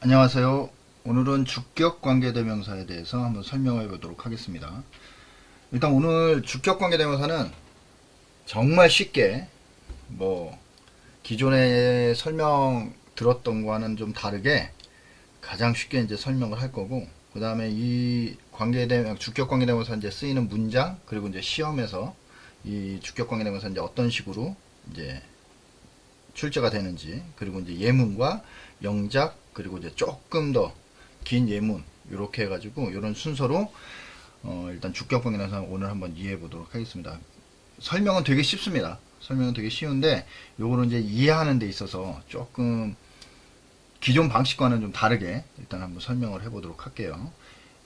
안녕하세요. 오늘은 주격관계대명사에 대해서 한번 설명해 보도록 하겠습니다. 일단 오늘 주격관계대명사는 정말 쉽게 기존에 설명 들었던 거와는 좀 다르게 가장 쉽게 이제 설명을 할 거고, 그 다음에 이 주격관계대명사 이제 쓰이는 문장, 그리고 이제 시험에서 이 주격관계대명사 이제 어떤 식으로 이제 출제가 되는지, 그리고 이제 예문과 영작, 그리고 이제 조금 더 긴 예문, 이렇게 해가지고 이런 순서로 일단 주격관계대명사 오늘 한번 이해해 보도록 하겠습니다. 설명은 되게 쉽습니다. 설명은 되게 쉬운데 요거는 이제 이해하는 데 있어서 조금 기존 방식과는 좀 다르게 일단 한번 설명을 해 보도록 할게요.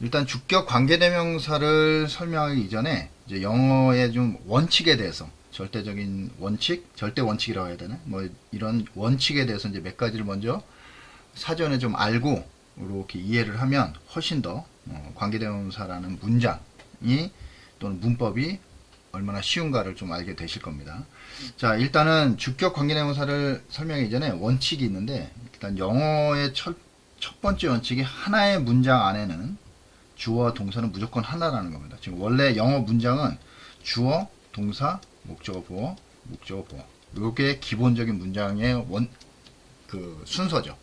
일단 주격관계대명사를 설명하기 이전에 이제 영어의 좀 원칙에 대해서, 절대적인 원칙, 절대 원칙이라고 해야 되나? 이런 원칙에 대해서 이제 몇 가지를 먼저 사전에 좀 알고 이렇게 이해를 하면 훨씬 더 관계대명사라는 문장이 또는 문법이 얼마나 쉬운가를 좀 알게 되실 겁니다. 자, 일단은 주격 관계대명사를 설명하기 전에 원칙이 있는데, 일단 영어의 첫 번째 원칙이 하나의 문장 안에는 주어와 동사는 무조건 하나라는 겁니다. 지금 원래 영어 문장은 주어, 동사, 목적어, 보어, 목적어, 보어. 요게 기본적인 문장의 순서죠.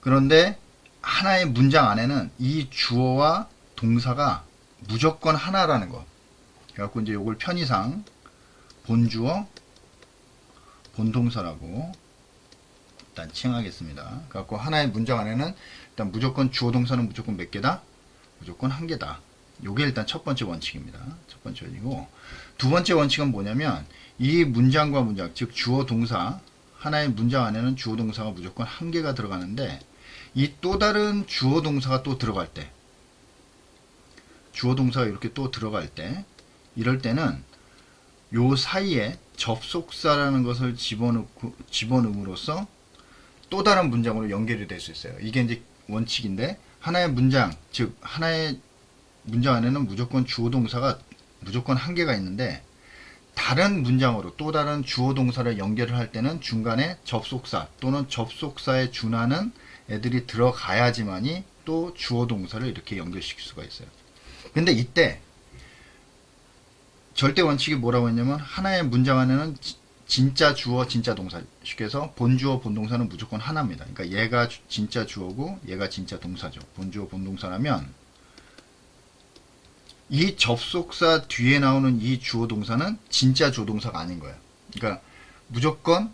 그런데 하나의 문장 안에는 이 주어와 동사가 무조건 하나라는 거. 그래갖고 이제 요걸 편의상 본주어, 본동사라고 일단 칭하겠습니다. 그래갖고 하나의 문장 안에는 일단 무조건 주어 동사는 무조건 몇 개다? 무조건 한 개다. 요게 일단 첫 번째 원칙입니다. 첫 번째 원칙이고, 두 번째 원칙은 뭐냐면 이 문장과 문장, 즉 주어 동사, 하나의 문장 안에는 주어 동사가 무조건 한 개가 들어가는데, 이 또 다른 주어 동사가 또 들어갈 때, 주어 동사가 이렇게 또 들어갈 때, 이럴 때는 요 사이에 접속사라는 것을 집어넣음으로써 또 다른 문장으로 연결이 될 수 있어요. 이게 이제 원칙인데, 하나의 문장, 즉 하나의 문장 안에는 무조건 주어 동사가 무조건 한 개가 있는데, 다른 문장으로 또 다른 주어 동사를 연결을 할 때는 중간에 접속사 또는 접속사에 준하는 애들이 들어가야지만이 또 주어 동사를 이렇게 연결시킬 수가 있어요. 근데 이때 절대 원칙이 뭐라고 했냐면, 하나의 문장 안에는 진짜 주어, 진짜 동사, 쉽게 해서 본주어, 본동사는 무조건 하나입니다. 그러니까 얘가 진짜 주어고 얘가 진짜 동사죠. 본주어, 본동사라면 이 접속사 뒤에 나오는 이 주어 동사는 진짜 주어 동사가 아닌 거예요. 그러니까 무조건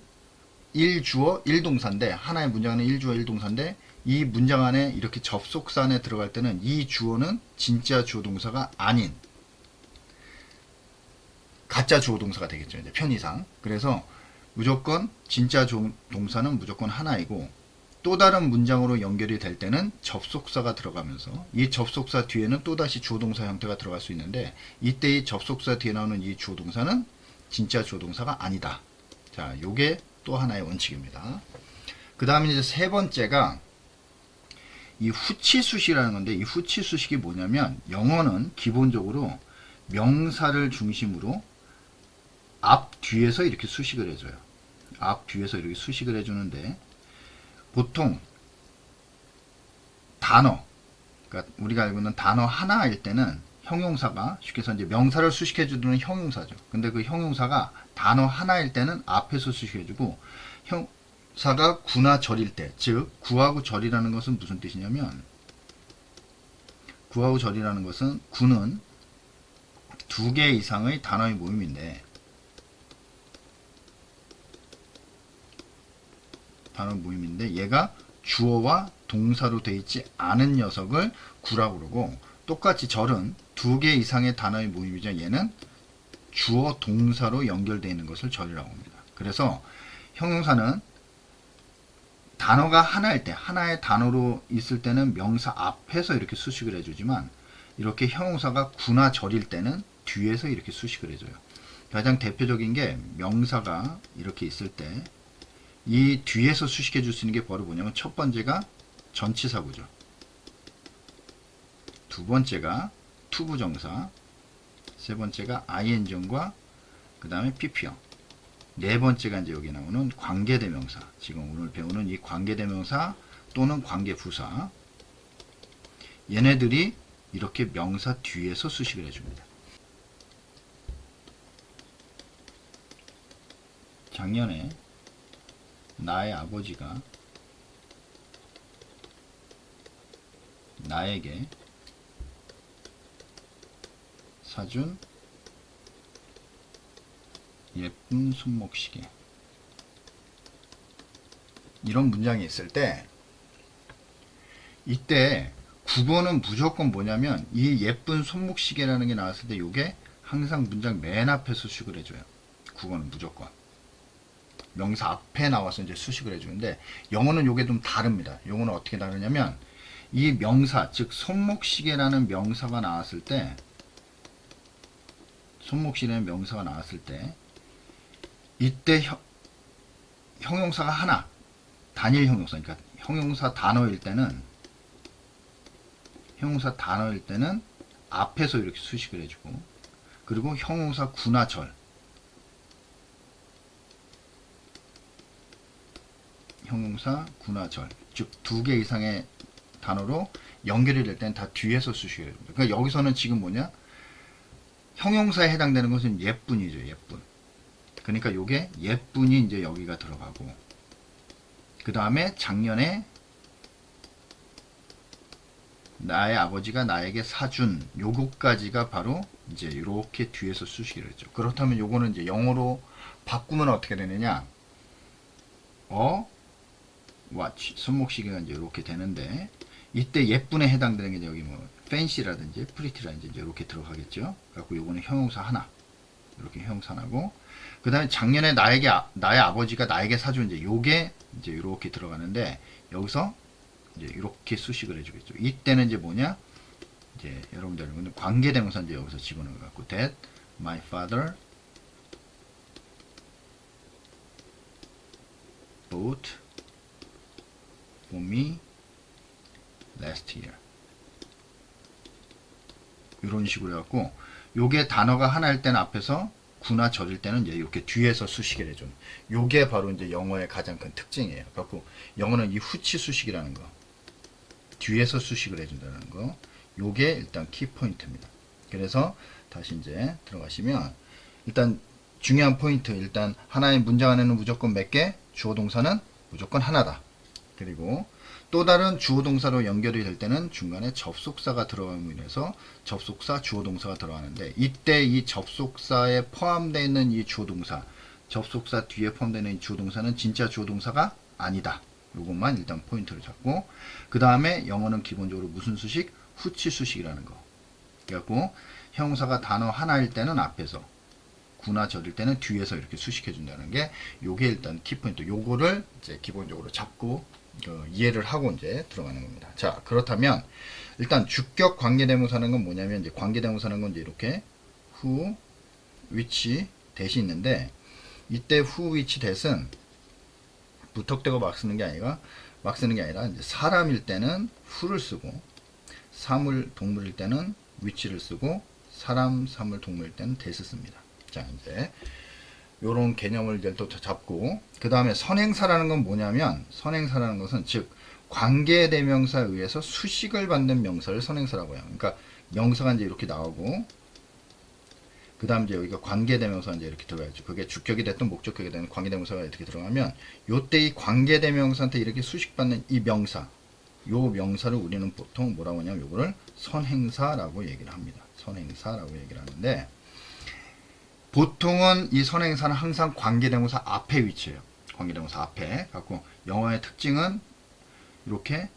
1주어 1동사인데, 하나의 문장 안에 1주어 1동사인데 이 문장 안에 이렇게 접속사 안에 들어갈 때는 이 주어는 진짜 주어 동사가 아닌 가짜 주어 동사가 되겠죠, 이제 편의상. 그래서 무조건 진짜 주어 동사는 무조건 하나이고, 또 다른 문장으로 연결이 될 때는 접속사가 들어가면서 이 접속사 뒤에는 또다시 주어 동사 형태가 들어갈 수 있는데, 이때 이 접속사 뒤에 나오는 이 주어 동사는 진짜 주어 동사가 아니다. 자, 요게 또 하나의 원칙입니다. 그 다음에 이제 세 번째가 이 후치수식이라는 건데, 이 후치수식이 뭐냐면, 영어는 기본적으로 명사를 중심으로 앞 뒤에서 이렇게 수식을 해줘요. 앞 뒤에서 이렇게 수식을 해주는데, 보통 단어, 그러니까 우리가 알고 있는 단어 하나일 때는 형용사가, 쉽게 해서 이제 명사를 수식해주는 형용사죠. 근데 그 형용사가 단어 하나일 때는 앞에서 수식해주고, 형사가 구나 절일 때, 즉 구하고 절이라는 것은 무슨 뜻이냐면, 구하고 절이라는 것은, 구는 두 개 이상의 단어의 모임인데, 얘가 주어와 동사로 되어 있지 않은 녀석을 구라고 그러고, 똑같이 절은 두 개 이상의 단어의 모임이죠. 얘는 주어 동사로 연결되어 있는 것을 절이라고 합니다. 그래서 형용사는 단어가 하나일 때, 하나의 단어로 있을 때는 명사 앞에서 이렇게 수식을 해주지만, 이렇게 형용사가 구나 절일 때는 뒤에서 이렇게 수식을 해줘요. 가장 대표적인 게, 명사가 이렇게 있을 때 이 뒤에서 수식해 줄 수 있는 게 바로 뭐냐면, 첫 번째가 전치사구죠. 두 번째가 투부정사, 세 번째가 ing과 그 다음에 pp형, 네 번째가 이제 여기 나오는 관계대명사. 지금 오늘 배우는 이 관계대명사 또는 관계부사, 얘네들이 이렇게 명사 뒤에서 수식을 해줍니다. 작년에 나의 아버지가 나에게 사준 예쁜 손목시계. 이런 문장이 있을 때 이때 국어는 무조건 뭐냐면 이 예쁜 손목시계라는 게 나왔을 때 이게 항상 문장 맨 앞에 수식을 해줘요. 국어는 무조건 명사 앞에 나와서 이제 수식을 해주는데, 영어는 이게 좀 다릅니다. 영어는 어떻게 다르냐면 이 명사, 즉 손목시계라는 명사가 나왔을 때, 손목시계라는 명사가 나왔을 때 이때 형용사가 하나, 단일 형용사, 그러니까 형용사 단어일 때는 앞에서 이렇게 수식을 해주고, 그리고 형용사 구나 절, 즉 두 개 이상의 단어로 연결이 될 때는 다 뒤에서 수식을 해줍니다. 그러니까 여기서는 지금 뭐냐, 형용사에 해당되는 것은 예쁜이죠. 예쁜. 그러니까 요게 예쁜이 이제 여기가 들어가고, 그 다음에 작년에 나의 아버지가 나에게 사준 요거까지가 바로 이제 이렇게 뒤에서 수식을 했죠. 그렇다면 요거는 이제 영어로 바꾸면 어떻게 되느냐, watch, 손목시계가 이제 이렇게 되는데, 이때 예쁜에 해당되는 게 여기 뭐 fancy라든지 pretty라든지 이제 이렇게 들어가겠죠. 그래갖고 요거는 형용사 하나, 이렇게 형용사 하나고, 그 다음에 작년에 나의 아버지가 나에게 사준 이제 요게 이제 이렇게 들어가는데, 여기서 이제 이렇게 수식을 해주겠죠. 이때는 이제 뭐냐, 이제 여러분들 알고 관계대명사 이제 여기서 집어넣어 갖고 that my father bought for me last year. 이런 식으로 해갖고, 요게 단어가 하나일 때는 앞에서, 구나 절일 때는 이제 이렇게 뒤에서 수식을 해주는, 요게 바로 이제 영어의 가장 큰 특징이에요. 그래갖고 영어는 이 후치 수식이라는 거, 뒤에서 수식을 해준다는 거, 요게 일단 키포인트입니다. 그래서 다시 이제 들어가시면, 일단 중요한 포인트, 일단 하나의 문장 안에는 무조건 몇 개, 주어 동사는 무조건 하나다. 그리고 또 다른 주어 동사로 연결이 될 때는 중간에 접속사가 들어감으로 인해서 접속사, 주어 동사가 들어가는데, 이때 이 접속사에 포함되어 있는 이 주어 동사, 접속사 뒤에 포함되어 있는 이 주어 동사는 진짜 주어 동사가 아니다. 요것만 일단 포인트를 잡고, 그 다음에 영어는 기본적으로 무슨 수식? 후치 수식이라는 거. 그래갖고 형용사가 단어 하나일 때는 앞에서, 구나 절일 때는 뒤에서 이렇게 수식해 준다는 게, 요게 일단 키포인트. 요거를 이제 기본적으로 잡고 이해를 하고 이제 들어가는 겁니다. 자, 그렇다면 일단 주격 관계대명사는 건 뭐냐면, 이제 관계대명사는 건 이제 이렇게 who, which, that이 있는데, 이때 who, which, that은 무턱대고 막 쓰는 게 아니라 이제 사람일 때는 who를 쓰고, 사물, 동물일 때는 which를 쓰고, 사람, 사물, 동물일 때는 that을 씁니다. 자, 이제 요런 개념을 이제 또 잡고, 그 다음에 선행사라는 건 뭐냐면, 선행사라는 것은 즉 관계대명사에 의해서 수식을 받는 명사를 선행사라고 해요. 그러니까 명사가 이제 이렇게 나오고, 그 다음 이제 여기가 관계대명사가 이제 이렇게 들어가야죠. 그게 주격이 됐든 목적격이 됐든 관계대명사가 이렇게 들어가면, 요때 이 관계대명사한테 이렇게 수식받는 이 명사, 요 명사를 우리는 보통 뭐라고 하냐면 요거를 선행사라고 얘기를 합니다. 선행사라고 얘기를 하는데, 보통은 이 선행사는 항상 관계대명사 앞에 위치해요. 관계대명사 앞에. 갖고 영어의 특징은 이렇게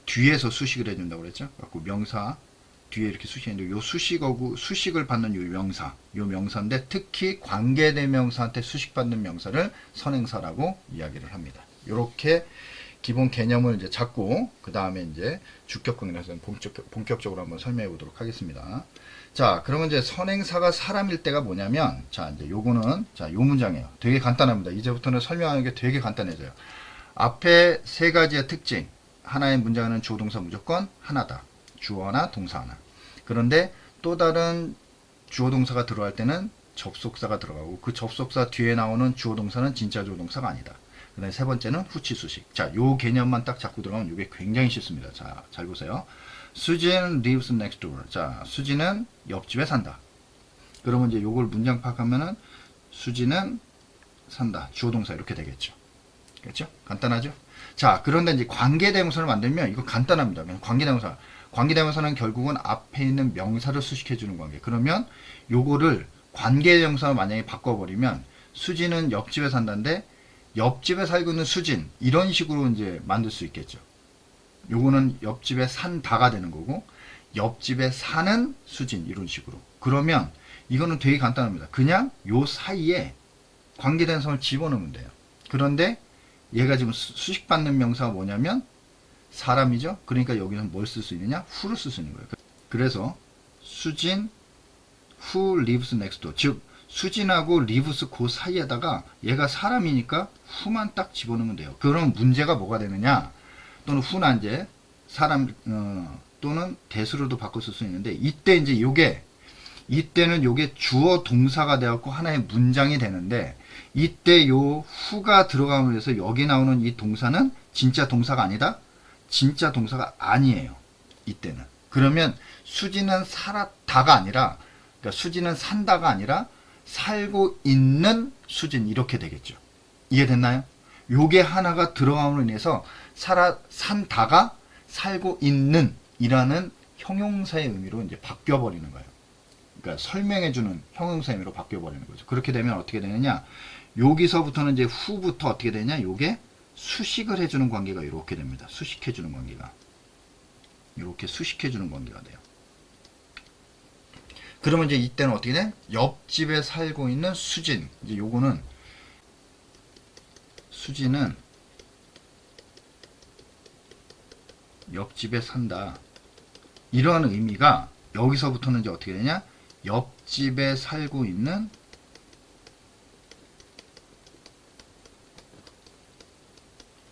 뒤에서 수식을 해준다고 그랬죠. 갖고 명사 뒤에 이렇게 수식했는데, 요 수식을 받는 요 명사인데, 특히 관계대명사한테 수식받는 명사를 선행사라고 이야기를 합니다. 이렇게 기본 개념을 이제 잡고, 그 다음에 이제 주격관계대명사는 본격적으로 한번 설명해 보도록 하겠습니다. 자, 그러면 이제 선행사가 사람일 때가 뭐냐면, 자, 이제 요거는, 자, 요 문장이에요. 되게 간단합니다. 이제부터는 설명하는 게 되게 간단해져요. 앞에 세 가지의 특징. 하나의 문장은 주어 동사 무조건 하나다. 주어 하나, 동사 하나. 그런데 또 다른 주어 동사가 들어갈 때는 접속사가 들어가고, 그 접속사 뒤에 나오는 주어 동사는 진짜 주어 동사가 아니다. 그다음에 세 번째는 후치 수식. 자, 요 개념만 딱 잡고 들어가면 이게 굉장히 쉽습니다. 자, 잘 보세요. 수진 lives next door. 자, 수진은 옆집에 산다. 그러면 이제 요걸 문장 파악하면은 수진은 산다. 주어 동사 이렇게 되겠죠. 그렇죠? 간단하죠? 자, 그런데 이제 관계대명사를 만들면 이거 간단합니다. 그냥 관계대명사. 관계대명사는 결국은 앞에 있는 명사를 수식해주는 관계. 그러면 요거를 관계대명사로 만약에 바꿔버리면 수진은 옆집에 산다인데 옆집에 살고 있는 수진 이런 식으로 이제 만들 수 있겠죠. 요거는 옆집에 산다가 되는 거고 옆집에 사는 수진 이런 식으로. 그러면 이거는 되게 간단합니다. 그냥 요 사이에 관계대명사를 집어넣으면 돼요. 그런데 얘가 지금 수식받는 명사가 뭐냐면 사람이죠. 그러니까 여기는 뭘 쓸 수 있느냐? who를 쓸 수 있는 거예요. 그래서 수진 who lives next door. 즉 수진하고 lives 그 사이에다가 얘가 사람이니까 who만 딱 집어넣으면 돼요. 그럼 문제가 뭐가 되느냐? 또는 who나 이제 사람 또는 대수로도 바꿔 쓸 수 있는데 이때 이제 이때는 요게 주어 동사가 되었고 하나의 문장이 되는데 이때 요 who가 들어가면서 여기 나오는 이 동사는 진짜 동사가 아니다? 진짜 동사가 아니에요. 이때는. 그러면 수지는 살았다가 아니라 그러니까 수지는 산다가 아니라 살고 있는 수진 이렇게 되겠죠. 이해됐나요? 요게 하나가 들어감으로 인해서 산다가 살고 있는 이라는 형용사의 의미로 이제 바뀌어 버리는 거예요. 그러니까 설명해주는 형용사 의미로 바뀌어 버리는 거죠. 그렇게 되면 어떻게 되느냐? 여기서부터는 이제 후부터 어떻게 되냐? 요게 수식을 해주는 관계가 이렇게 됩니다. 수식해주는 관계가. 이렇게 수식해주는 관계가 돼요. 그러면 이제 이때는 어떻게 돼? 옆집에 살고 있는 수진. 이제 요거는 수진은 옆집에 산다. 이러한 의미가 여기서부터는 이제 어떻게 되냐? 옆집에 살고 있는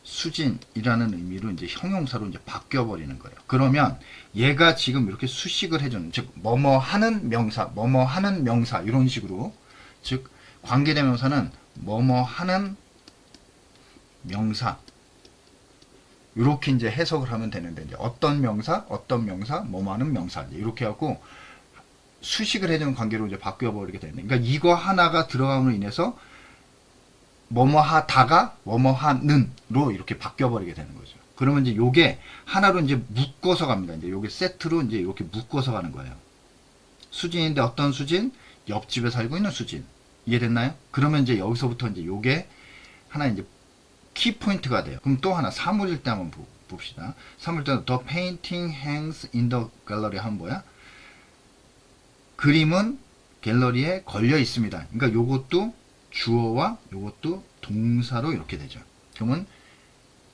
수진이라는 의미로 이제 형용사로 이제 바뀌어 버리는 거예요. 그러면 얘가 지금 이렇게 수식을 해주는, 즉 뭐뭐 하는 명사, 뭐뭐 하는 명사 이런 식으로, 즉 관계대명사는 뭐뭐 하는 명사 이렇게 이제 해석을 하면 되는데 이제 어떤 명사, 뭐뭐 하는 명사 이제 이렇게 하고 수식을 해주는 관계로 이제 바뀌어 버리게 되는데, 그러니까 이거 하나가 들어감으로 인해서 뭐뭐 하다가 뭐뭐 하는로 이렇게 바뀌어 버리게 되는 거죠. 그러면 이제 요게 하나로 이제 묶어서 갑니다. 이제 요게 세트로 이제 이렇게 묶어서 가는 거예요. 수진인데 어떤 수진? 옆집에 살고 있는 수진. 이해됐나요? 그러면 이제 여기서부터 이제 요게 하나 이제 키 포인트가 돼요. 그럼 또 하나 사물일 때 한번 봅시다. 사물일 때는 the painting hangs in the gallery 하면 뭐야? 그림은 갤러리에 걸려 있습니다. 그러니까 요것도 주어와 요것도 동사로 이렇게 되죠. 그러면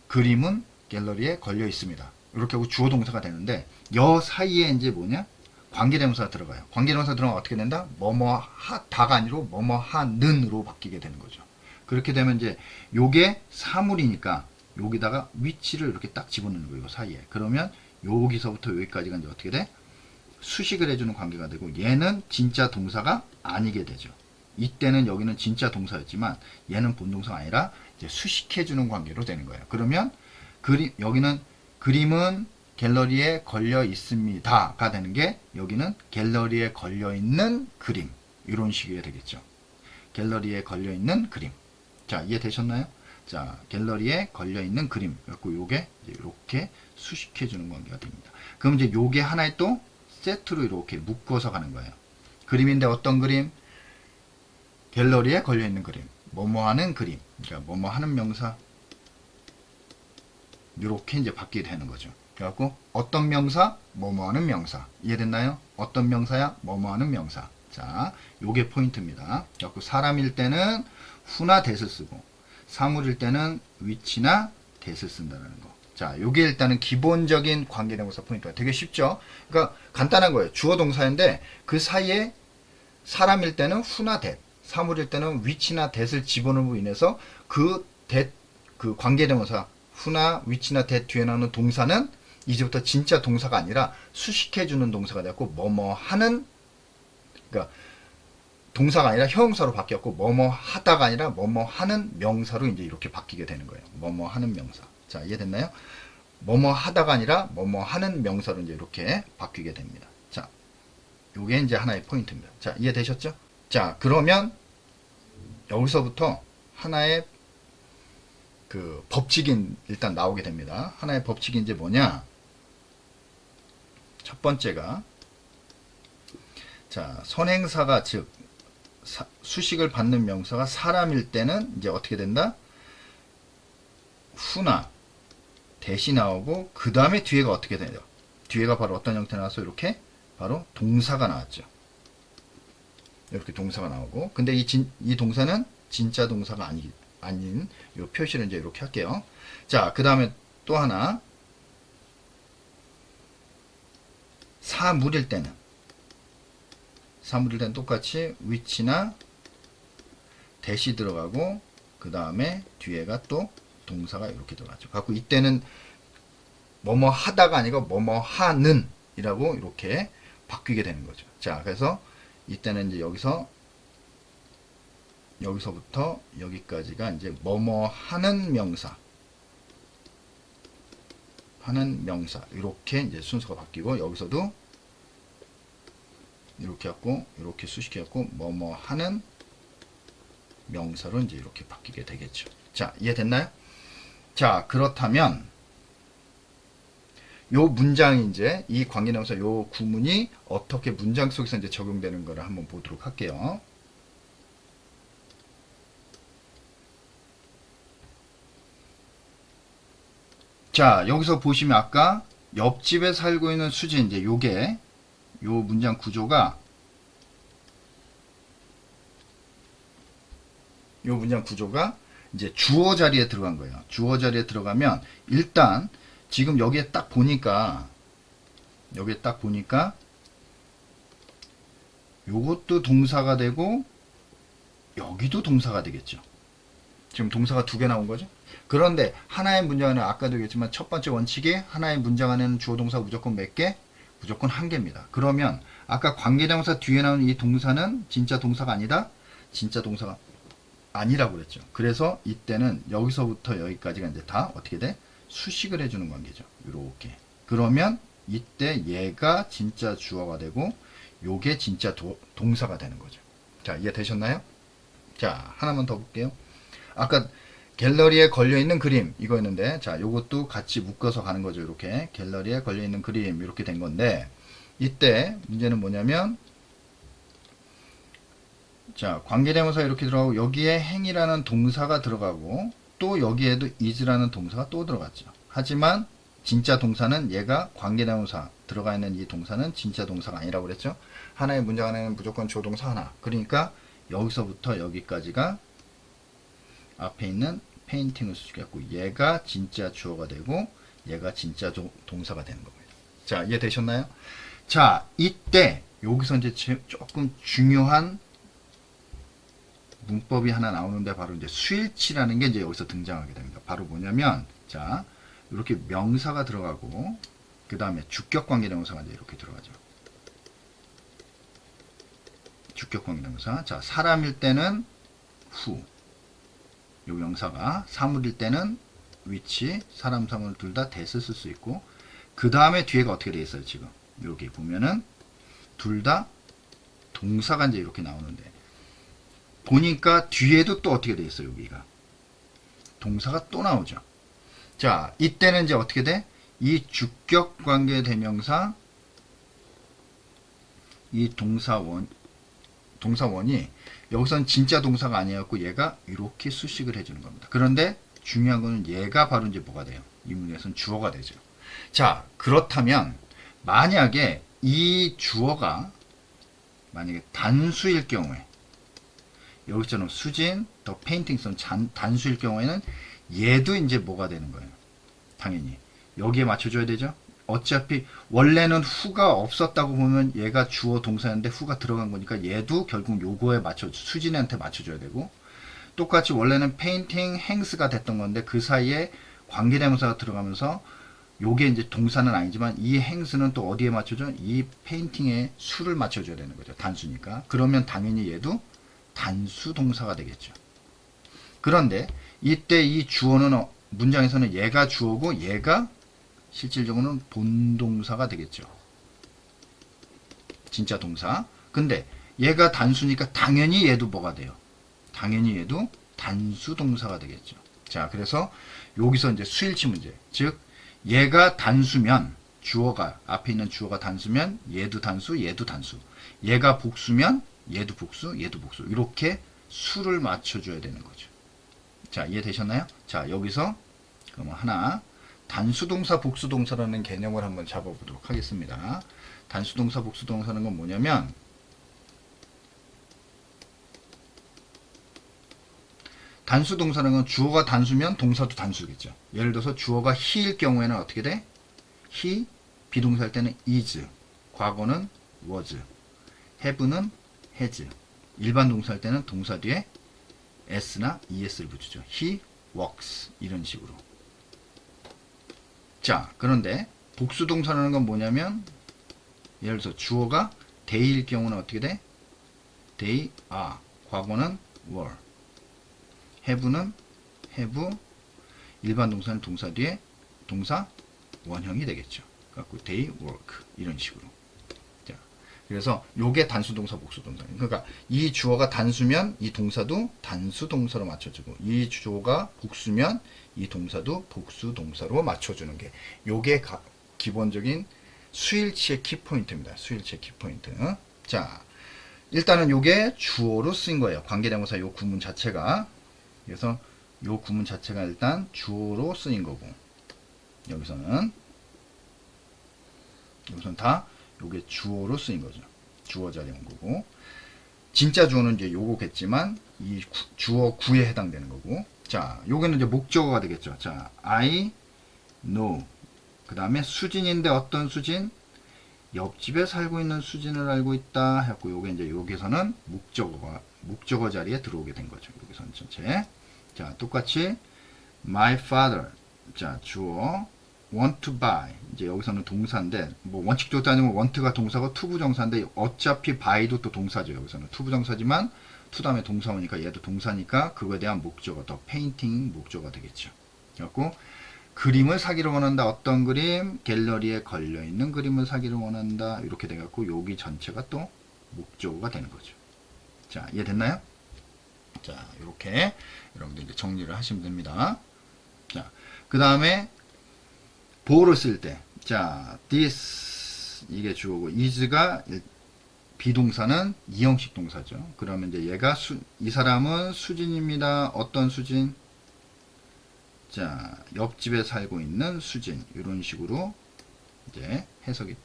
그림은 갤러리에 걸려 있습니다. 이렇게 하고 주어 동사가 되는데 여 사이에 이제 뭐냐? 관계대명사가 들어가요. 관계대명사가 들어가면 어떻게 된다? 뭐뭐 하다가 아니고 뭐뭐 하는으로 바뀌게 되는 거죠. 그렇게 되면 이제 요게 사물이니까 여기다가 위치를 이렇게 딱 집어넣는 거예요. 요 사이에. 그러면 여기서부터 여기까지가 이제 어떻게 돼? 수식을 해주는 관계가 되고 얘는 진짜 동사가 아니게 되죠. 이때는 여기는 진짜 동사였지만 얘는 본동사가 아니라 이제 수식해주는 관계로 되는 거예요. 그러면 여기는 그림은 갤러리에 걸려 있습니다가 되는 게 여기는 갤러리에 걸려 있는 그림 이런 식이 되겠죠. 갤러리에 걸려 있는 그림. 자, 이해되셨나요? 자, 갤러리에 걸려 있는 그림. 그래갖고 요게 이렇게 수식해주는 관계가 됩니다. 그럼 이제 요게 하나의 또 세트로 이렇게 묶어서 가는 거예요. 그림인데 어떤 그림? 갤러리에 걸려있는 그림, 뭐뭐 하는 그림, 그러니까 뭐뭐 하는 명사 이렇게 이제 바뀌게 되는 거죠. 그래갖고 어떤 명사, 뭐뭐 하는 명사. 이해됐나요? 어떤 명사야? 뭐뭐 하는 명사. 자, 요게 포인트입니다. 그래갖고 사람일 때는 who나 that을 쓰고 사물일 때는 which나 that을 쓴다는 거. 자, 요게 일단은 기본적인 관계대명사 포인트가 되게 쉽죠? 그러니까 간단한 거예요. 주어 동사인데 그 사이에 사람일 때는 who나 that, 사물일 때는 which나 that을 집어넣음으로 인해서 그 관계대명사 who나 which나 that 뒤에 나오는 동사는 이제부터 진짜 동사가 아니라 수식해주는 동사가 되었고 뭐뭐 하는, 그러니까 동사가 아니라 형용사로 바뀌었고 뭐뭐 하다가 아니라 뭐뭐 하는 명사로 이제 이렇게 바뀌게 되는 거예요. 뭐뭐 하는 명사. 자, 이해됐나요? 뭐뭐 하다가 아니라 뭐뭐 하는 명사로 이제 이렇게 바뀌게 됩니다. 자, 요게 이제 하나의 포인트입니다. 자, 이해되셨죠? 자, 그러면 여기서부터 하나의 그 법칙이 일단 나오게 됩니다. 하나의 법칙이 이제 뭐냐? 첫 번째가, 자, 선행사가 즉 수식을 받는 명사가 사람일 때는 이제 어떻게 된다? 후나 대시 나오고 그 다음에 뒤에가 어떻게 되냐? 뒤에가 바로 어떤 형태 나와서 이렇게 바로 동사가 나왔죠. 이렇게 동사가 나오고, 근데 이 동사는 진짜 동사가 아닌 이 표시를 이제 이렇게 할게요. 자, 그 다음에 또 하나, 사물일 때는 똑같이 위치나 대시 들어가고 그 다음에 뒤에가 또 동사가 이렇게 들어가죠. 갖고 이때는 뭐뭐 하다가 아니고 뭐뭐 하는 이라고 이렇게 바뀌게 되는 거죠. 자, 그래서 이때는 이제 여기서부터 여기까지가 이제 뭐뭐 하는 명사 이렇게 이제 순서가 바뀌고, 여기서도 이렇게 갖고 이렇게 수식해갖고 뭐뭐 하는 명사로 이제 이렇게 바뀌게 되겠죠. 자, 이해됐나요? 자, 그렇다면 요 문장이 이제 이 관계대명사 요 구문이 어떻게 문장 속에서 이제 적용되는 거를 한번 보도록 할게요. 자, 여기서 보시면 아까 옆집에 살고 있는 수지, 이제 요게 요 문장 구조가 이제 주어 자리에 들어간 거예요. 주어 자리에 들어가면 일단 지금 여기에 딱 보니까 요것도 동사가 되고 여기도 동사가 되겠죠. 지금 동사가 두 개 나온 거죠. 그런데 하나의 문장 안에 아까도 얘기했지만 첫 번째 원칙이 하나의 문장 안에는 주어 동사가 무조건 몇 개? 무조건 한 개입니다. 그러면 아까 관계대명사 뒤에 나오는 이 동사는 진짜 동사가 아니다? 진짜 동사가 아니라고 그랬죠. 그래서 이때는 여기서부터 여기까지가 이제 다 어떻게 돼? 수식을 해주는 관계죠. 이렇게. 그러면 이때 얘가 진짜 주어가 되고 요게 진짜 동사가 되는 거죠. 자, 이해되셨나요? 자, 하나만 더 볼게요. 아까 갤러리에 걸려있는 그림 이거였는데, 자, 요것도 같이 묶어서 가는 거죠. 이렇게 갤러리에 걸려있는 그림 이렇게 된 건데, 이때 문제는 뭐냐면, 자, 관계대명사 이렇게 들어가고 여기에 행이라는 동사가 들어가고 또 여기에도 is라는 동사가 또 들어갔죠. 하지만 진짜 동사는 얘가 관계대명사 들어가 있는 이 동사는 진짜 동사가 아니라고 그랬죠. 하나의 문장 안에는 무조건 조동사 하나. 그러니까 여기서부터 여기까지가 앞에 있는 페인팅을 수식했고 얘가 진짜 주어가 되고 얘가 진짜 동사가 되는 겁니다. 자, 이해되셨나요? 자, 이때 여기서 이제 조금 중요한 문법이 하나 나오는데 바로 이제 수일치라는 게 이제 여기서 등장하게 됩니다. 바로 뭐냐면, 자, 이렇게 명사가 들어가고 그 다음에 주격관계대명사가 이제 이렇게 들어가죠. 주격관계대명사. 자, 사람일 때는 후, 요 명사가, 사물일 때는 위치, 사람, 사물 둘 다 대스 쓸 수 있고, 그 다음에 뒤에가 어떻게 돼 있어요? 지금 이렇게 보면은 둘 다 동사가 이제 이렇게 나오는데, 보니까 뒤에도 또 어떻게 돼 있어요? 여기가 동사가 또 나오죠. 자, 이때는 이제 어떻게 돼? 이 주격관계대명사 이 동사원이 여기서는 진짜 동사가 아니었고 얘가 이렇게 수식을 해주는 겁니다. 그런데 중요한 거는 얘가 바로 이제 뭐가 돼요? 이 문장에서는 주어가 되죠. 자, 그렇다면 만약에 이 주어가 만약에 단수일 경우에, 여기처럼 수진, 더 페인팅성 단수일 경우에는 얘도 이제 뭐가 되는 거예요? 당연히 여기에 맞춰줘야 되죠. 어차피 원래는 후가 없었다고 보면 얘가 주어 동사였는데 후가 들어간 거니까 얘도 결국 요거에 수진한테 맞춰줘야 되고, 똑같이 원래는 페인팅, 행스가 됐던 건데 그 사이에 관계대명사가 들어가면서 요게 이제 동사는 아니지만 이 행수는 또 어디에 맞춰줘? 이 페인팅에 수를 맞춰줘야 되는 거죠. 단수니까. 그러면 당연히 얘도 단수 동사가 되겠죠. 그런데 이때 이 주어는 문장에서는 얘가 주어고 얘가 실질적으로는 본동사가 되겠죠. 진짜 동사. 근데 얘가 단수니까 당연히 얘도 뭐가 돼요? 당연히 얘도 단수 동사가 되겠죠. 자, 그래서 여기서 이제 수일치 문제. 즉, 얘가 단수면, 주어가, 앞에 있는 주어가 단수면, 얘도 단수, 얘도 단수. 얘가 복수면, 얘도 복수, 얘도 복수. 이렇게 수를 맞춰줘야 되는 거죠. 자, 이해되셨나요? 자, 여기서, 그러면 하나, 단수동사, 복수동사라는 개념을 한번 잡아보도록 하겠습니다. 단수동사, 복수동사는 건 뭐냐면, 단수동사는 건 주어가 단수면 동사도 단수겠죠. 예를 들어서 주어가 he일 경우에는 어떻게 돼? he, 비동사 할 때는 is, 과거는 was, have는 has, 일반 동사 할 때는 동사 뒤에 s나 es를 붙이죠. he works, 이런 식으로. 자, 그런데 복수동사라는 건 뭐냐면, 예를 들어서 주어가 they일 경우는 어떻게 돼? they are, 과거는 were, have는 have, 일반 동사는 동사 뒤에 동사 원형이 되겠죠. 그래서 they work, 이런 식으로. 자, 그래서 요게 단수동사, 복수동사. 그러니까 이 주어가 단수면 이 동사도 단수동사로 맞춰주고, 이 주어가 복수면 이 동사도 복수동사로 맞춰주는 게 요게 기본적인 수일치의 키포인트입니다. 수일치의 키포인트. 자, 일단은 요게 주어로 쓰인 거예요. 관계대명사 요 구문 자체가. 그래서 요 구문 자체가 일단 주어로 쓰인 거고, 여기서는 다 요게 주어로 쓰인 거죠. 주어 자리에 온 거고, 진짜 주어는 이제 요거겠지만 이 주어 구에 해당되는 거고. 자, 요거는 이제 목적어가 되겠죠. 자, I know. 그 다음에 수진인데 어떤 수진? 옆집에 살고 있는 수진을 알고 있다 해갖고, 요게 이제 여기서는 목적어 자리에 들어오게 된 거죠. 여기서는 전체. 자, 똑같이 my father. 자, 주어 want to buy. 이제 여기서는 동사인데, 뭐 원칙적으로 따지면 want가 동사고 투부정사인데, 어차피 buy도 또 동사죠. 여기서는 투부정사지만 to 다음에 동사 오니까 얘도 동사니까 그거에 대한 목적어, 더 페인팅 목적어가 되겠죠. 그래갖고 그림을 사기를 원한다. 어떤 그림? 갤러리에 걸려있는 그림을 사기를 원한다. 이렇게 돼갖고 여기 전체가 또 목적어가 되는 거죠. 자, 이해됐나요? 자, 이렇게 여러분들 이제 정리를 하시면 됩니다. 자, 그 다음에 보호를 쓸 때, 자, this 이게 주어고, is가 비동사는 이형식 동사죠. 그러면 이제 얘가 이 사람은 수진입니다. 어떤 수진? 자, 옆집에 살고 있는 수진. 이런 식으로 이제 해석이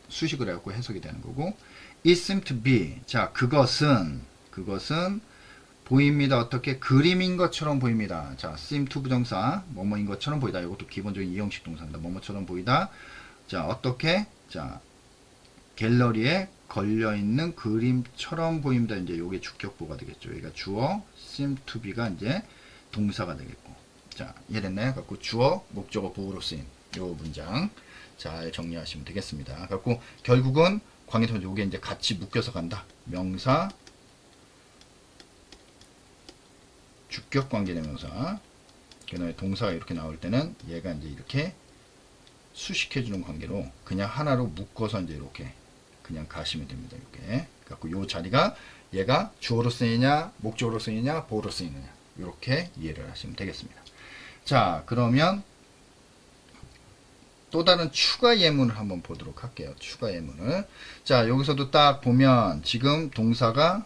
수식을 해갖고 해석이 되는 거고, it seemed to be. 자, 그것은 보입니다. 어떻게? 그림인 것처럼 보입니다. 자, seem to 부정사, 뭐뭐인 것처럼 보이다. 이것도 기본적인 이형식 동사입니다. 뭐뭐처럼 보이다. 자, 어떻게? 자, 갤러리에 걸려있는 그림처럼 보입니다. 이제 요게 주격보가 되겠죠. 여기가 주어, seem to be가 이제 동사가 되겠고. 자, 이해됐나요? 갖고 주어, 목적어, 보호로 쓰인 요 문장 잘 정리하시면 되겠습니다. 갖고 결국은 관계대명사 요게 이제 같이 묶여서 간다. 명사, 주격 관계대명사, 그 다음에 동사가 이렇게 나올 때는 얘가 이제 이렇게 수식해주는 관계로 그냥 하나로 묶어서 이제 이렇게 그냥 가시면 됩니다. 이렇게. 갖고 요 자리가 얘가 주어로 쓰이냐, 목적어로 쓰이냐, 보호로 쓰이느냐. 이렇게 이해를 하시면 되겠습니다. 자, 그러면 또 다른 추가 예문을 한번 보도록 할게요. 추가 예문을. 자, 여기서도 딱 보면 지금 동사가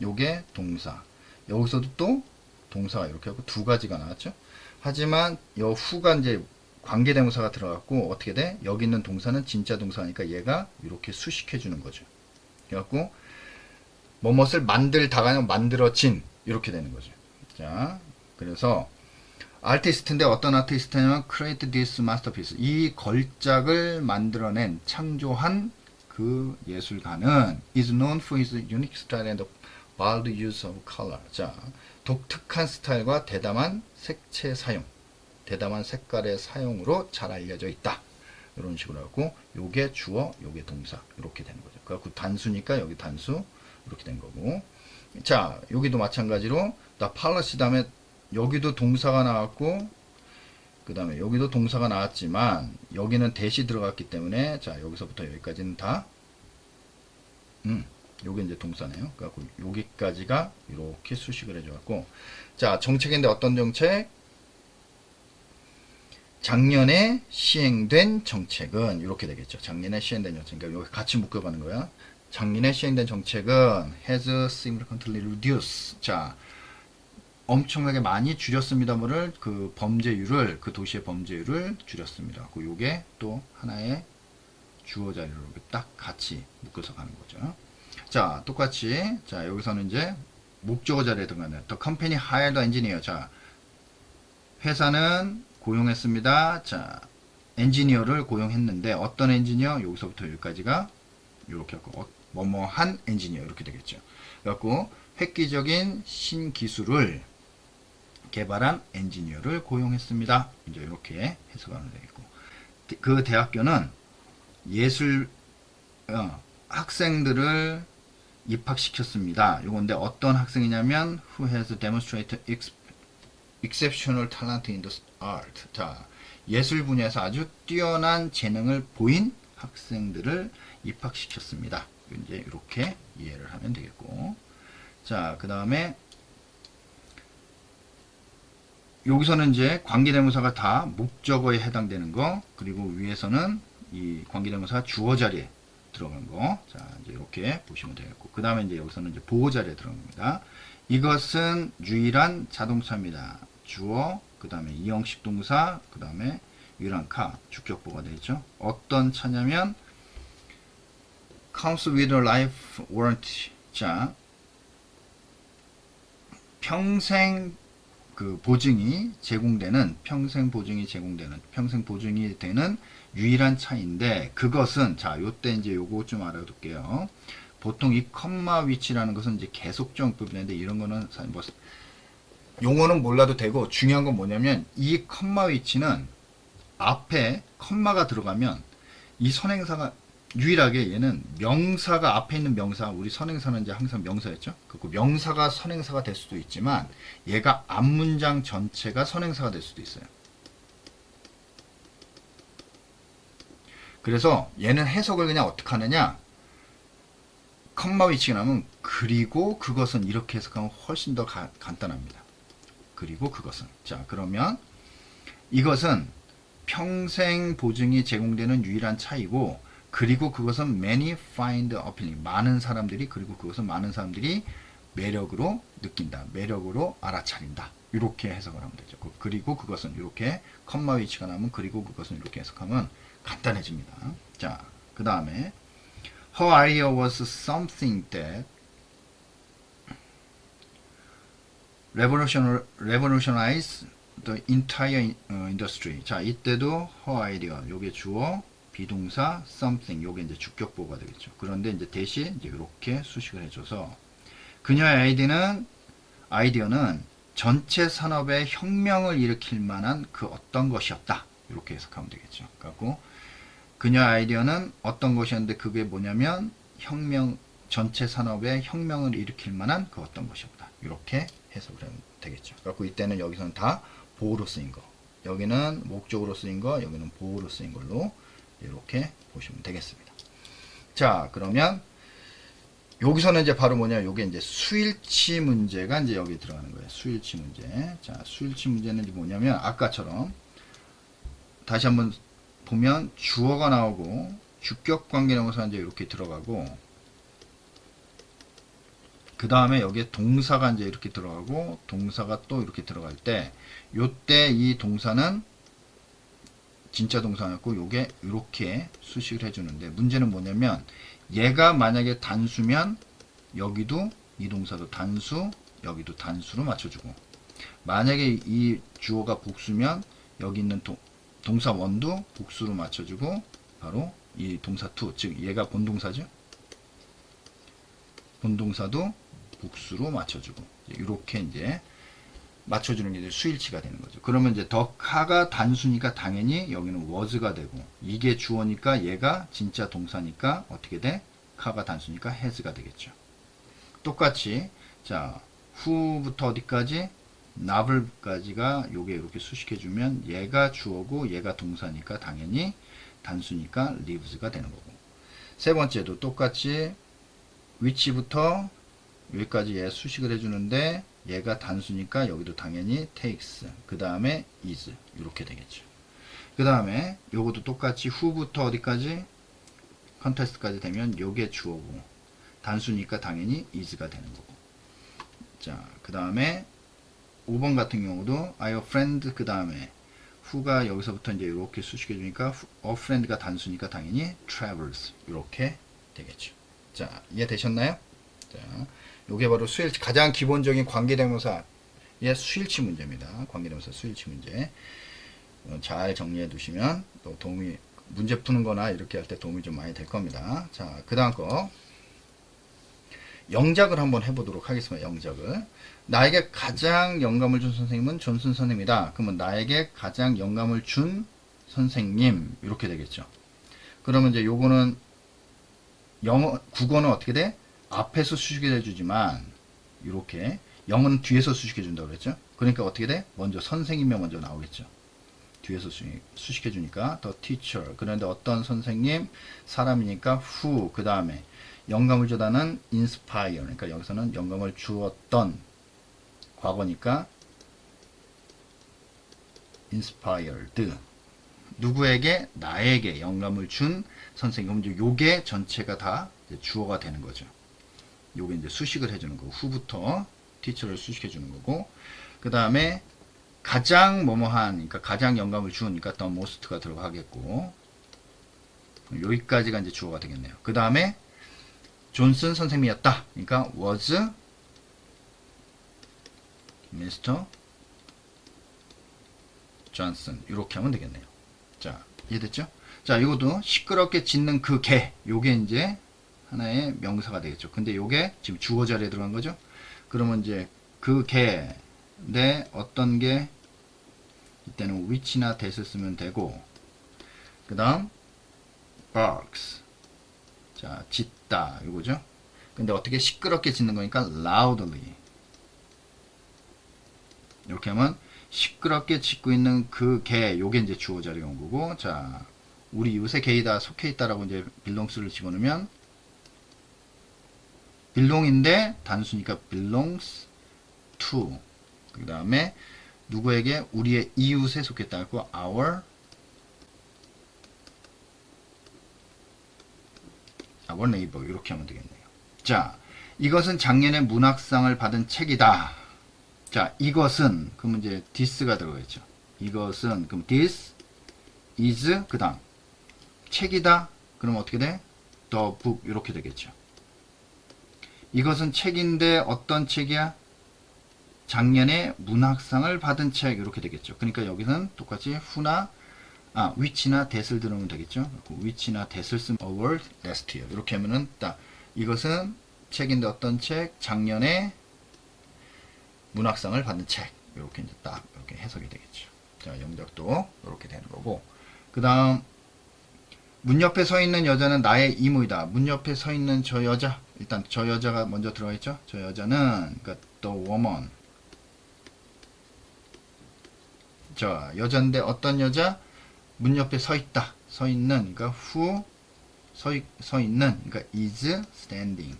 요게 동사. 여기서도 또 동사가 이렇게 하고 두 가지가 나왔죠. 하지만 요 후가 이제 관계대명사가 들어갔고 어떻게 돼? 여기 있는 동사는 진짜 동사니까 얘가 이렇게 수식해 주는 거죠. 그래갖고 뭐뭇을 만들다가 아니라 만들어진 이렇게 되는 거죠. 자, 그래서 아티스트인데 어떤 아티스트냐면 create this masterpiece. 이 걸작을 만들어낸 창조한 그 예술가는 is known for his unique style and wild use of color. 자, 독특한 스타일과 대담한 색채 사용. 대담한 색깔의 사용으로 잘 알려져 있다. 이런 식으로 하고 요게 주어, 요게 동사 이렇게 되는 거죠. 그래갖고 단수니까 여기 단수 이렇게 된 거고. 자, 여기도 마찬가지로 the policy 다음에 여기도 동사가 나왔고 그 다음에 여기도 동사가 나왔지만 여기는 대시 들어갔기 때문에 자 여기서부터 여기까지는 다 요게 이제 동사네요. 그래갖고 여기까지가 이렇게 수식을 해줘갖고 자 정책인데 어떤 정책? 작년에 시행된 정책은 이렇게 되겠죠. 작년에 시행된 정책. 그러니까 여기 같이 묶여가는 거야. 작년에 시행된 정책은 has significantly reduced. 자, 엄청나게 많이 줄였습니다. 뭐를 그 범죄율을 그 도시의 범죄율을 줄였습니다. 그 요게 또 하나의 주어 자리로 딱 같이 묶여서 가는 거죠. 자, 똑같이 자 여기서는 이제 목적어 자리에 들어가는 The company hired the engineer. 자, 회사는 고용했습니다. 자, 엔지니어를 고용했는데 어떤 엔지니어? 여기서부터 여기까지가 이렇게 하고 뭐뭐한 엔지니어 이렇게 되겠죠. 그래갖고 획기적인 신기술을 개발한 엔지니어를 고용했습니다. 이제 이렇게 해석하면 되겠고 그 대학교는 예술 학생들을 입학시켰습니다. 요건데 어떤 학생이냐면 who has demonstrated exceptional talent in the art. 자, 예술 분야에서 아주 뛰어난 재능을 보인 학생들을 입학시켰습니다. 이제 이렇게 이해를 하면 되겠고, 자, 그 다음에 여기서는 이제 관계대명사가 다 목적어에 해당되는 거, 그리고 위에서는 이 관계대명사 주어 자리에 들어간 거, 자, 이제 이렇게 보시면 되겠고, 그 다음에 이제 여기서는 이제 보호 자리에 들어간 겁니다. 이것은 유일한 자동차입니다. 주어, 그 다음에 이형식 동사, 그 다음에 유일한 카, 주격보가 되겠죠. 어떤 차냐면 comes with a life warranty. 자, 평생 그 보증이 제공되는 평생 보증이 되는 유일한 차인데 그것은 자 요때 이제 요거 좀 알아둘게요. 보통 이 컴마 위치라는 것은 이제 계속적 부분인데 이런 거는 뭐 용어는 몰라도 되고 중요한 건 뭐냐면 이 컴마 위치는 앞에 컴마가 들어가면 이 선행사가 유일하게 얘는 명사가 앞에 있는 명사, 우리 선행사는 이제 항상 명사였죠. 그리고 명사가 선행사가 될 수도 있지만 얘가 앞문장 전체가 선행사가 될 수도 있어요. 그래서 얘는 해석을 그냥 어떻게 하느냐, 컴마 위치가 나면 그리고 그것은 이렇게 해석하면 훨씬 더 간단합니다. 그리고 그것은, 자 그러면 이것은 평생 보증이 제공되는 유일한 차이고 그리고 그것은 many find appealing, 많은 사람들이, 그리고 그것은 많은 사람들이 매력으로 느낀다, 매력으로 알아차린다, 이렇게 해석을 하면 되죠. 그리고 그것은 이렇게 컴마 위치가 나면 그리고 그것은 이렇게 해석하면 간단해집니다. 자, 그 다음에 her idea was something that revolutionized the entire industry. 자, 이때도 her idea, 요게 주어, 비동사 something, 요게 이제 주격보가 되겠죠. 그런데 이제 대신 이제 이렇게 수식을 해줘서 그녀의 아이디어는 전체 산업에 혁명을 일으킬 만한 그 어떤 것이었다. 이렇게 해석하면 되겠죠. 그래갖고 그녀의 아이디어는 어떤 것이었는데 그게 뭐냐면 전체 산업에 혁명을 일으킬 만한 그 어떤 것이었다. 이렇게 해석을 하면 되겠죠. 그래갖고 이때는 여기서는 다 보호로 쓰인 거, 여기는 목적으로 쓰인 거, 여기는 보호로 쓰인 걸로 이렇게 보시면 되겠습니다. 자, 그러면 여기서는 이제 바로 뭐냐, 요게 이제 수일치 문제가 이제 여기 들어가는 거예요. 수일치 문제. 자, 수일치 문제는 이제 뭐냐면 아까처럼 다시 한번 보면 주어가 나오고 주격 관계명사 이제 이렇게 들어가고 그 다음에 여기에 동사가 이제 이렇게 들어가고 동사가 또 이렇게 들어갈 때 요때 이 동사는 진짜 동사였고 요게 이렇게 수식을 해주는데 문제는 뭐냐면 얘가 만약에 단수면 여기도 이 동사도 단수, 여기도 단수로 맞춰주고, 만약에 이 주어가 복수면 여기 있는 동사 원도 복수로 맞춰주고, 바로 이 동사 투, 즉 얘가 본동사죠. 본동사도 복수로 맞춰주고, 이렇게 이제 맞춰주는 게 이제 수일치가 되는 거죠. 그러면 이제 더 카가 단수니까 당연히 여기는 was가 되고, 이게 주어니까 얘가 진짜 동사니까 어떻게 돼? 카가 단수니까 has가 되겠죠. 똑같이 자 who부터 어디까지? 나블까지가 요게 이렇게 수식해주면 얘가 주어고 얘가 동사니까 당연히 단수니까 lives가 되는 거고, 세 번째도 똑같이 which부터 여기까지 얘 수식을 해주는데 얘가 단수니까 여기도 당연히 takes, 그 다음에 is 이렇게 되겠죠. 그 다음에 요것도 똑같이 who부터 어디까지? contest까지 되면 요게 주어고 단수니까 당연히 is가 되는 거고. 자, 그 다음에 5번 같은 경우도 are your friend, 그 다음에 who가 여기서부터 이제 이렇게 수식해 주니까 a friend가 단수니까 당연히 travels 이렇게 되겠죠. 자, 이해되셨나요? 자, 요게 바로 수일치, 가장 기본적인 관계대명사의 수일치 문제입니다. 관계대명사 수일치 문제. 잘 정리해 두시면 또 도움이, 문제 푸는 거나 이렇게 할 때 도움이 좀 많이 될 겁니다. 자, 그 다음 거. 영작을 한번 해보도록 하겠습니다. 영작을. 나에게 가장 영감을 준 선생님은 존슨 선생님이다. 그러면 나에게 가장 영감을 준 선생님 이렇게 되겠죠. 그러면 이제 요거는 영어, 국어는 어떻게 돼? 앞에서 수식해 해주지만 이렇게 영어는 뒤에서 수식해 준다고 그랬죠. 그러니까 어떻게 돼? 먼저 선생님이 먼저 나오겠죠. 뒤에서 수식해 주니까 the teacher. 그런데 어떤 선생님, 사람이니까 who, 그 다음에 영감을 주다는 inspire. 그러니까 여기서는 영감을 주었던 과거니까 inspired. 누구에게? 나에게 영감을 준 선생님. 그럼 요게 전체가 다 주어가 되는 거죠. 요게 이제 수식을 해주는 거고, who부터 teacher를 수식해 주는 거고, 그 다음에 가장 뭐뭐한, 그러니까 가장 영감을 주니까 the most가 들어가겠고, 여기까지가 이제 주어가 되겠네요. 그 다음에 존슨 선생님이었다. 그러니까 was Mr. Johnson 이렇게 하면 되겠네요. 자, 이해됐죠? 자, 이것도 시끄럽게 짖는 그 개, 요게 이제 하나의 명사가 되겠죠. 근데 요게 지금 주어 자리에 들어간 거죠. 그러면 이제 그 개, 내 어떤 게, 이때는 which나 that을 쓰면 되고, 그 다음 barks, 자, 짖다 요거죠. 근데 어떻게 시끄럽게 짖는 거니까 loudly 이렇게 하면 시끄럽게 짖고 있는 그 개, 요게 이제 주어 자리에 온 거고, 자, 우리 요새 개이다 속해 있다라고 이제 belongs를 집어넣으면 belong인데 단수니까 belongs to, 그 다음에 누구에게? 우리의 이웃에 속했다 했고 our neighbor 이렇게 하면 되겠네요. 자, 이것은 작년에 문학상을 받은 책이다. 자, 이것은 그러면 이제 this가 들어가겠죠. 이것은 그럼 this is 그 다음 책이다. 그럼 어떻게 돼? the book 이렇게 되겠죠. 이것은 책인데 어떤 책이야? 작년에 문학상을 받은 책 이렇게 되겠죠. 그러니까 여기는 똑같이 who나 which나 that을 들으면 되겠죠. which나 that을 쓰면 award last year 이렇게 하면은 딱 이것은 책인데 어떤 책? 작년에 문학상을 받은 책 이렇게 이제 딱 이렇게 해석이 되겠죠. 자, 영작도 이렇게 되는 거고, 그 다음 문 옆에 서 있는 여자는 나의 이모이다. 문 옆에 서 있는 저 여자, 일단 저 여자가 먼저 들어가 있죠. 저 여자는 그러니까 the woman. 자, 여자인데 어떤 여자? 문 옆에 서 있다. 서 있는, 그러니까 who 서 있는, 그러니까 is standing.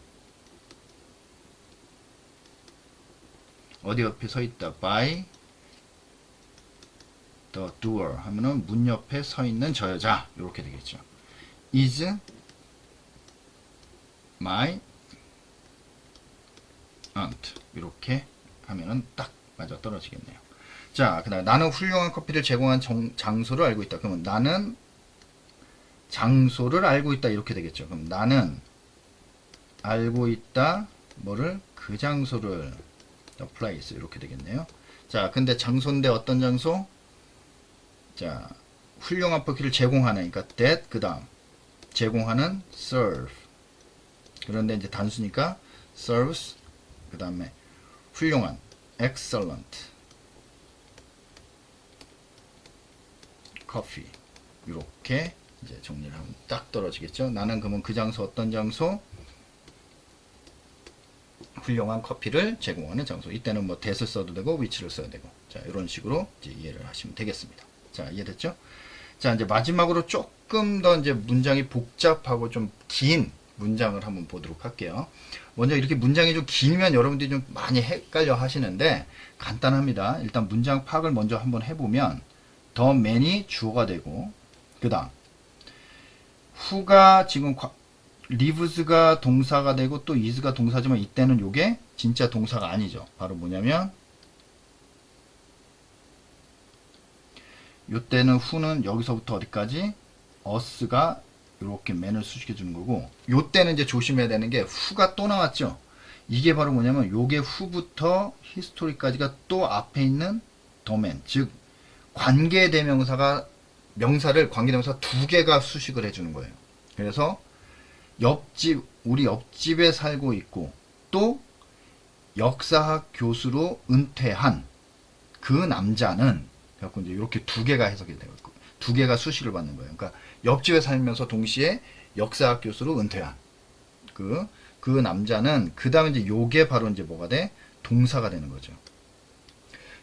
어디 옆에 서 있다? by the door 하면은 문 옆에 서 있는 저 여자 이렇게 되겠죠. is my aunt 이렇게 하면은 딱 맞아 떨어지겠네요. 자, 그다음 나는 훌륭한 커피를 제공한 장소를 알고 있다. 그러면 나는 장소를 알고 있다 이렇게 되겠죠. 그럼 나는 알고 있다 뭐를? 그 장소를 the place 이렇게 되겠네요. 자, 근데 장소인데 어떤 장소? 자, 훌륭한 커피를 제공하는, 그러니까 that 그 다음 제공하는 serve. 그런데 이제 단수니까 serves 그 다음에 훌륭한 excellent 커피. 이렇게 이제 정리를 하면 딱 떨어지겠죠. 나는 그러면 그 장소 어떤 장소? 훌륭한 커피를 제공하는 장소. 이때는 뭐 that을 써도 되고 which를 써야 되고. 자, 이런 식으로 이제 이해를 하시면 되겠습니다. 자, 이해됐죠? 자, 이제 마지막으로 조금 더 이제 문장이 복잡하고 좀 긴 문장을 한번 보도록 할게요. 먼저 이렇게 문장이 좀 길면 여러분들이 좀 많이 헷갈려 하시는데 간단합니다. 일단 문장 파악을 먼저 한번 해보면 the man이 주어가 되고 그 다음 who가 지금 lives가 동사가 되고 또 is가 동사지만 이때는 요게 진짜 동사가 아니죠. 바로 뭐냐면 요때는 who는 여기서부터 어디까지 us가 이렇게 man을 수식해 주는 거고 요때는 이제 조심해야 되는 게 who가 또 나왔죠. 이게 바로 뭐냐면 요게 who부터 history까지가 또 앞에 있는 the man 즉 관계대명사가 명사를 관계대명사 두 개가 수식을 해주는 거예요. 그래서 옆집 우리 옆집에 살고 있고 또 역사학 교수로 은퇴한 그 남자는 그래갖고 이제 이렇게 두 개가 해석이 되고 두 개가 수식을 받는 거예요. 그러니까 옆집에 살면서 동시에 역사학 교수로 은퇴한 그 남자는 그 다음에 이제 요게 바로 이제 뭐가 돼? 동사가 되는 거죠.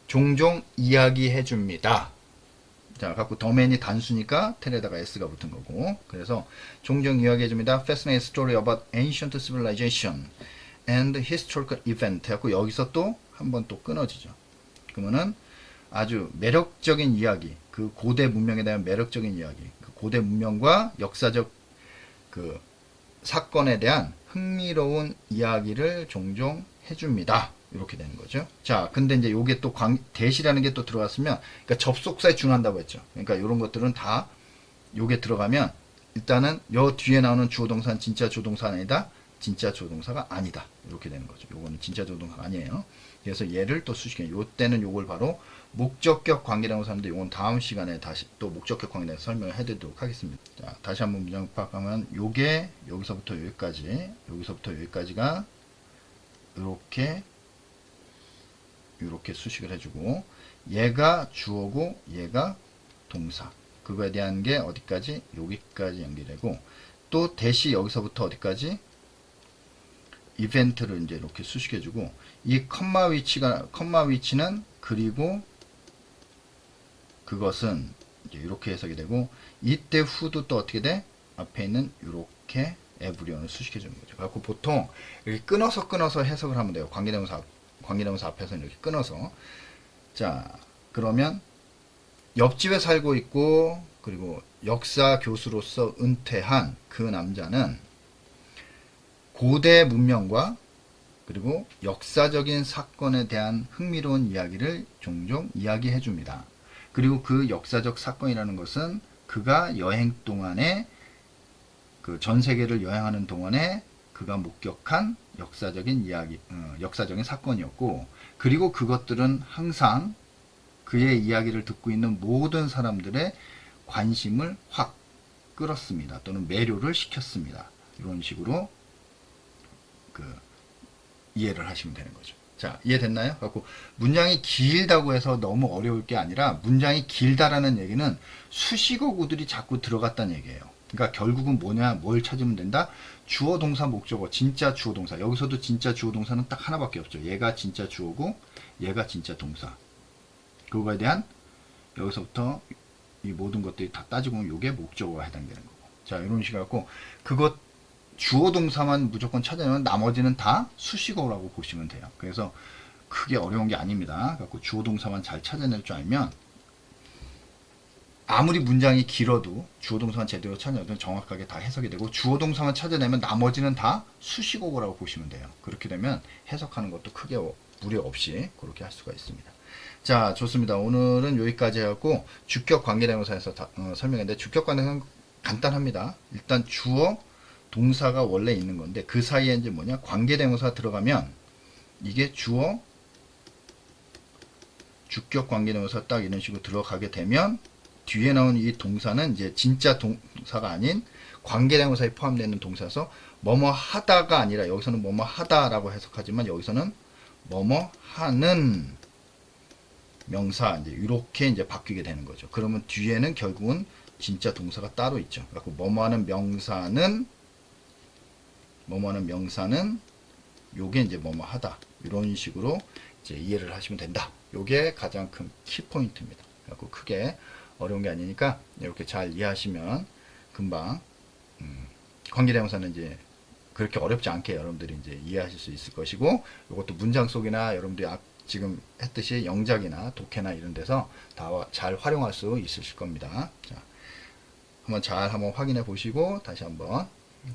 종종 이야기해 줍니다. 자, 갖고 더맨이 단수니까 텔에다가 s가 붙은 거고. 그래서 종종 이야기해 줍니다. Fascinating story about ancient civilization and historical event. 해갖고 여기서 또 한 번 또 끊어지죠. 그러면은 아주 매력적인 이야기, 그 고대 문명에 대한 매력적인 이야기, 그 고대 문명과 역사적 그 사건에 대한 흥미로운 이야기를 종종 해줍니다. 이렇게 되는 거죠. 자, 근데 이제 요게 또 대시라는 게 또 들어갔으면, 그러니까 접속사에 준한다고 했죠. 그러니까 이런 것들은 다 요게 들어가면 일단은 요 뒤에 나오는 주어 동사는 진짜 주어 동사가 아니다. 진짜 주어 동사가 아니다. 이렇게 되는 거죠. 요거는 진짜 주어 동사가 아니에요. 그래서 얘를 또 수식해. 요 때는 요걸 바로 목적격 관계라고 하는데 요건 다음 시간에 다시 또 목적격 관계에 대해서 설명을 해드리도록 하겠습니다. 자, 다시 한번 문장 파악하면 요게 여기서부터 여기까지가 이렇게 수식을 해주고 얘가 주어고 얘가 동사 그거에 대한 게 어디까지? 여기까지 연결되고 또 대시 여기서부터 어디까지? 이벤트를 이제 이렇게 수식해주고 이 컴마 위치는 그리고 그것은 이제 이렇게 해석이 되고 이때 후도 또 어떻게 돼? 앞에 있는 이렇게 에브리온을 수식해주는 거죠. 그래서 보통 이렇게 끊어서 해석을 하면 돼요. 관계대명사 앞에서 이렇게 끊어서. 자, 그러면 옆집에 살고 있고 그리고 역사 교수로서 은퇴한 그 남자는 고대 문명과 그리고 역사적인 사건에 대한 흥미로운 이야기를 종종 이야기해 줍니다. 그리고 그 역사적 사건이라는 것은 그가 여행 동안에 그 전 세계를 여행하는 동안에 그가 목격한 역사적인 이야기, 역사적인 사건이었고, 그리고 그것들은 항상 그의 이야기를 듣고 있는 모든 사람들의 관심을 확 끌었습니다. 또는 매료를 시켰습니다. 이런 식으로 이해를 하시면 되는 거죠. 자, 이해됐나요? 그래서 문장이 길다고 해서 너무 어려울 게 아니라 문장이 길다라는 얘기는 수식어구들이 자꾸 들어갔다는 얘기예요. 그러니까 결국은 뭐냐, 뭘 찾으면 된다? 주어, 동사, 목적어, 진짜 주어, 동사. 여기서도 진짜 주어, 동사는 딱 하나밖에 없죠. 얘가 진짜 주어고 얘가 진짜 동사. 그거에 대한 여기서부터 이 모든 것들이 다 따지고 보면 이게 목적어가 해당되는 거고. 자, 이런 식으로 갖고 그것 주어 동사만 무조건 찾아내면 나머지는 다 수식어라고 보시면 돼요. 그래서 크게 어려운 게 아닙니다. 그래서 주어 동사만 잘 찾아낼 줄 알면 아무리 문장이 길어도 주어 동사만 제대로 찾아내면 정확하게 다 해석이 되고 주어 동사만 찾아내면 나머지는 다 수식어라고 보시면 돼요. 그렇게 되면 해석하는 것도 크게 무리 없이 그렇게 할 수가 있습니다. 자, 좋습니다. 오늘은 여기까지 해갖고 주격 관계대명사에서 설명했는데 주격 관계대명사는 간단합니다. 일단 주어 동사가 원래 있는 건데 그 사이에 이제 뭐냐 관계대명사 들어가면 이게 주어 주격 관계대명사 딱 이런 식으로 들어가게 되면 뒤에 나온 이 동사는 이제 진짜 동사가 아닌 관계대명사에 포함되는 동사서 뭐뭐 하다가 아니라 여기서는 뭐뭐 하다라고 해석하지만 여기서는 뭐뭐 하는 명사 이제 이렇게 이제 바뀌게 되는 거죠. 그러면 뒤에는 결국은 진짜 동사가 따로 있죠. 그래서 뭐뭐하는 명사는 요게 이제 뭐뭐하다 이런 식으로 이제 이해를 하시면 된다. 요게 가장 큰 키포인트입니다. 그래서 크게 어려운 게 아니니까 이렇게 잘 이해하시면 금방 관계대명사는 이제 그렇게 어렵지 않게 여러분들이 이제 이해하실 수 있을 것이고, 이것도 문장 속이나 여러분들이 지금 했듯이 영작이나 독해나 이런 데서 다 잘 활용할 수 있으실 겁니다. 자, 한번 확인해 보시고 다시 한번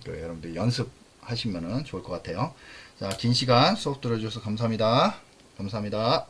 여러분들 연습하시면 좋을 것 같아요. 자, 긴 시간 수업 들어주셔서 감사합니다. 감사합니다.